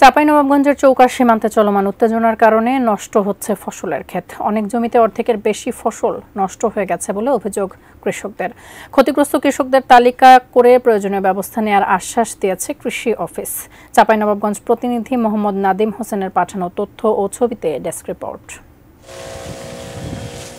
চাঁপাইনবাবগঞ্জের চৌকার সীমান্তে চলমান উত্তেজনার কারণে নষ্ট হচ্ছে ফসলের ক্ষেত। অনেক জমিতে অর্ধেকের বেশি ফসল নষ্ট হয়ে গেছে বলে অভিযোগ কৃষকদের। ক্ষতিগ্রস্ত কৃষকদের তালিকা করে প্রয়োজনীয় ব্যবস্থা নেওয়ার আশ্বাস দিয়েছে কৃষি অফিস। চাঁপাইনবাবগঞ্জ প্রতিনিধি মোহাম্মদ নাদিম হোসেনের পাঠানো তথ্য ও ছবিতে ডেস্ক রিপোর্ট।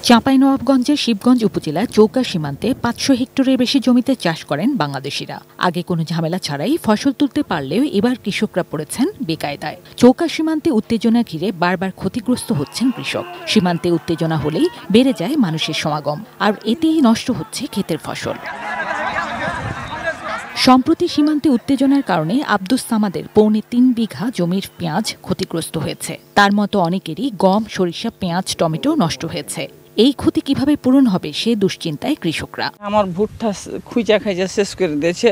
চাঁপাইনবাবগঞ্জের শিবগঞ্জ উপজেলার চৌকা সীমান্তে ৫০০ হেক্টরের বেশি জমিতে চাষ করেন বাংলাদেশিরা। আগে কোনো ঝামেলা ছাড়াই ফসল তুলতে পারলেও এবার কৃষকরা পড়েছেন বেকায়দায়। চৌকা সীমান্তে উত্তেজনা ঘিরে বারবার ক্ষতিগ্রস্ত হচ্ছেন কৃষক। সীমান্তে উত্তেজনা হলেই বেড়ে যায় মানুষের সমাগম, আর এতেই নষ্ট হচ্ছে ক্ষেতের ফসল। সম্প্রতি সীমান্তে উত্তেজনার কারণে আব্দুস সামাদের পৌনে ৩ বিঘা জমির পেঁয়াজ ক্ষতিগ্রস্ত হয়েছে। তার মতো অনেকেরই গম, সরিষা, পেঁয়াজ, টমেটো নষ্ট হয়েছে। এই ক্ষতি কিভাবে পূরণ হবে সে দুশ্চিন্তায় কৃষকরা। আমার ভুট্টা খুঁজা খাইজা শেষ করে দিয়েছে,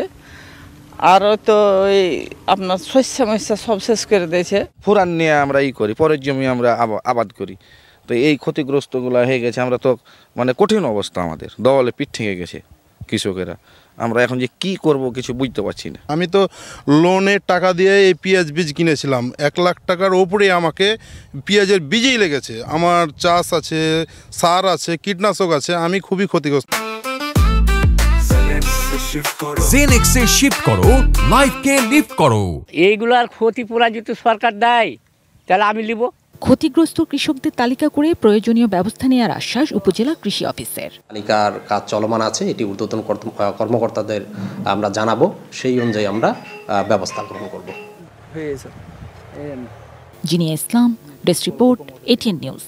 আর তো এই আপনার শস্য সব শেষ করে দিয়েছে। ফুরান নিয়ে আমরা করি, পরের জমি আমরা আবাদ করি, তো এই ক্ষতিগ্রস্তগুলো হয়ে গেছে। আমরা তো কঠিন অবস্থা, আমাদের দলে পিঠ থেকে গেছে কৃষকেরা। আমরা এখন যে কি করব কিছু বুঝতে পারছি না। আমি তো লোনের টাকা দিয়ে এই পেঁয়াজ বীজ কিনেছিলাম, ১ লাখ টাকার ওপরে আমাকে পেঁয়াজের বীজই লেগেছে। আমার চাষ আছে, সার আছে, কীটনাশক আছে, আমি খুবই ক্ষতিগ্রস্ত। জেনেক্সে শিফট করো, লাইফকে লিফট করো। এইগুলার ক্ষতিপূরণ যদি সরকার দেয় তাহলে আমি নিব। ক্ষতিগ্রস্ত কৃষকদের তালিকা করে প্রয়োজনীয় ব্যবস্থা নেওয়ার আশ্বাস উপজেলা কৃষি অফিসের। তালিকার কাজ চলমান আছে, এটি ঊর্ধ্বতন কর্মকর্তাদের আমরা জানাবো, সেই অনুযায়ী আমরা ব্যবস্থা গ্রহণ করব। জিনিয়া ইসলাম, ডেস্ক রিপোর্ট, এটিএন নিউজ।